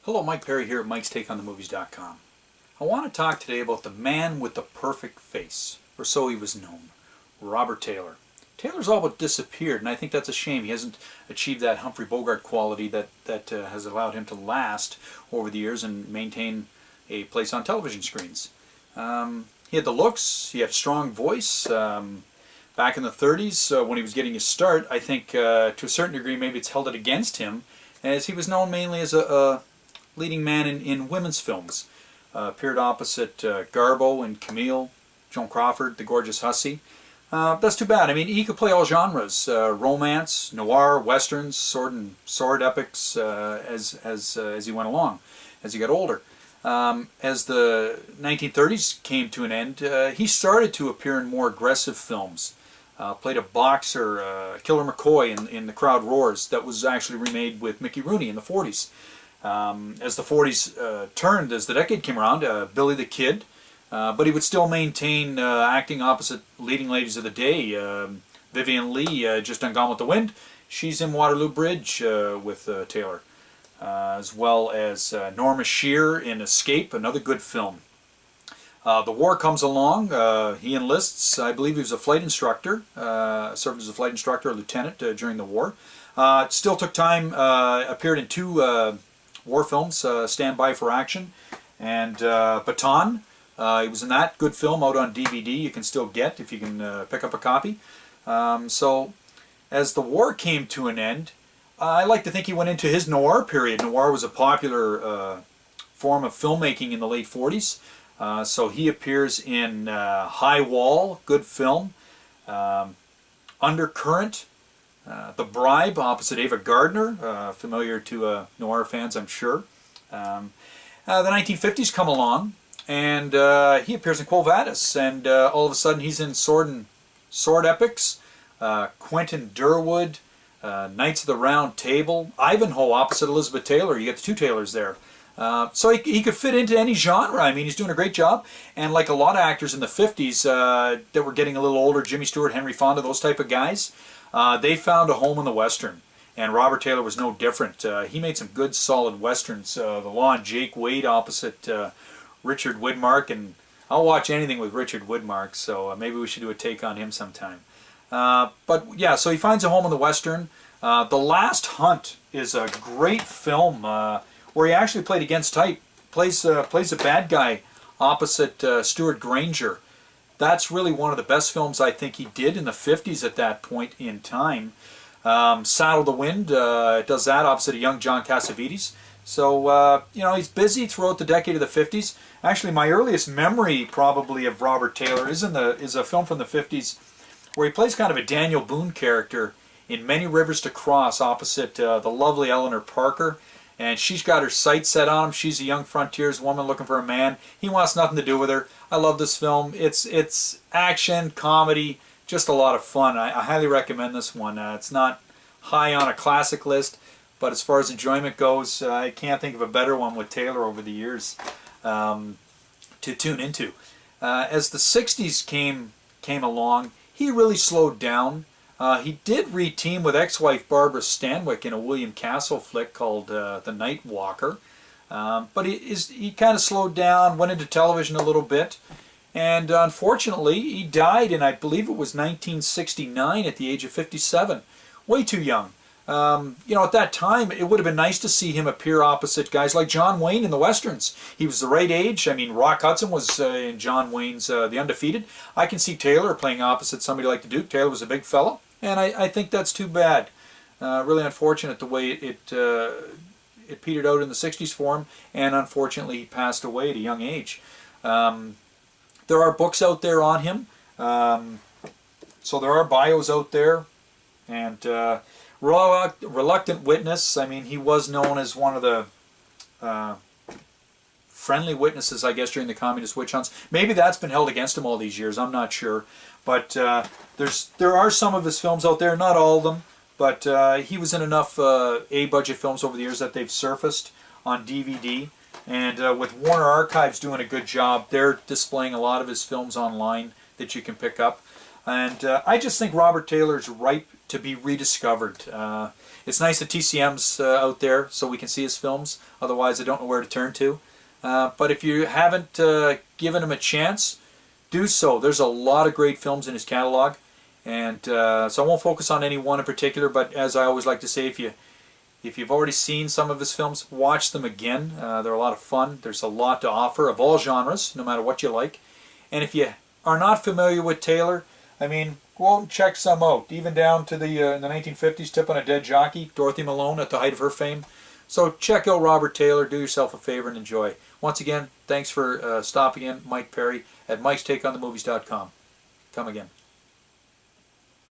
Hello, Mike Perry here at Mike'sTakeOnTheMovies.com. I want to talk today about the man with the perfect face, or so he was known, Robert Taylor. Taylor's all but disappeared, and I think that's a shame. He hasn't achieved that Humphrey Bogart quality that has allowed him to last over the years and maintain a place on television screens. He had the looks, he had a strong voice. Back in the 30s, when he was getting his start, I think to a certain degree maybe it's held it against him, as he was known mainly as a leading man in women's films. Appeared opposite Garbo and Camille, Joan Crawford, The Gorgeous Hussy. That's too bad. I mean, he could play all genres: romance, noir, westerns, sword epics, as he went along, as he got older. As the 1930s came to an end, he started to appear in more aggressive films. Played a boxer, Killer McCoy in The Crowd Roars, that was actually remade with Mickey Rooney in the 40s. As the 40s turned, as the decade came around, Billy the Kid, but he would still maintain acting opposite leading ladies of the day. Vivian Leigh, just on Gone with the Wind, she's in Waterloo Bridge with Taylor, as well as Norma Shear in Escape, another good film. The war comes along, he enlists. I believe he was a flight instructor, served as a flight instructor or lieutenant during the war. Still took time, appeared in two war films, Stand By for Action and Baton. He was in that, good film, out on DVD, you can still get if you can pick up a copy. So as the war came to an end, I like to think he went into his noir period. Noir was a popular form of filmmaking in the late 40s. So he appears in High Wall, good film, Undercurrent, The Bribe, opposite Ava Gardner, familiar to noir fans, I'm sure. The 1950s come along, and he appears in Quo Vadis, and all of a sudden he's in sword epics, Quentin Durwood, Knights of the Round Table, Ivanhoe opposite Elizabeth Taylor. You get the two Taylors there. So he could fit into any genre. I mean, he's doing a great job. And like a lot of actors in the 50s that were getting a little older, Jimmy Stewart, Henry Fonda, those type of guys, they found a home in the Western. And Robert Taylor was no different. He made some good, solid Westerns. The Law and Jake Wade opposite Richard Widmark. And I'll watch anything with Richard Widmark, so maybe we should do a take on him sometime. But yeah, so he finds a home in the Western. The Last Hunt is a great film where he actually played against type, plays a bad guy opposite Stuart Granger. That's really one of the best films I think he did in the 50s at that point in time. Saddle the Wind does that opposite a young John Cassavetes. So, you know, he's busy throughout the decade of the 50s. Actually, my earliest memory probably of Robert Taylor is a film from the 50s where he plays kind of a Daniel Boone character in Many Rivers to Cross opposite the lovely Eleanor Parker. And she's got her sights set on him. She's a young frontierswoman woman looking for a man. He wants nothing to do with her. I love this film. It's action, comedy, just a lot of fun. I highly recommend this one. It's not high on a classic list, but as far as enjoyment goes, I can't think of a better one with Taylor over the years to tune into. As the 60s came along, he really slowed down. He did re-team with ex-wife Barbara Stanwyck in a William Castle flick called The Night Walker. But he kind of slowed down, went into television a little bit, and unfortunately he died in, I believe it was 1969 at the age of 57. Way too young. You know, at that time it would have been nice to see him appear opposite guys like John Wayne in the Westerns. He was the right age. I mean, Rock Hudson was in John Wayne's The Undefeated. I can see Taylor playing opposite somebody like the Duke. Taylor was a big fellow. And I think that's too bad. Really unfortunate the way it petered out in the 60s for him, and unfortunately he passed away at a young age. There are books out there on him, so there are bios out there, and Reluctant Witness, I mean, he was known as one of the friendly witnesses, I guess, during the communist witch hunts. Maybe that's been held against him all these years, I'm not sure. But there are some of his films out there, not all of them, but he was in enough A-budget films over the years that they've surfaced on DVD. And with Warner Archives doing a good job, they're displaying a lot of his films online that you can pick up. And I just think Robert Taylor is ripe to be rediscovered. It's nice that TCM's out there so we can see his films. Otherwise, I don't know where to turn to. But if you haven't given him a chance, do so. There's a lot of great films in his catalog. And so I won't focus on any one in particular, but as I always like to say, if you've already seen some of his films, watch them again. They're a lot of fun. There's a lot to offer of all genres, no matter what you like. And if you are not familiar with Taylor, I mean, go out and check some out. Even down to the in the 1950s, Tip on a Dead Jockey, Dorothy Malone at the height of her fame. So check out Robert Taylor. Do yourself a favor and enjoy. Once again, thanks for stopping in. Mike Perry at mikestakeonthemovies.com. Come again.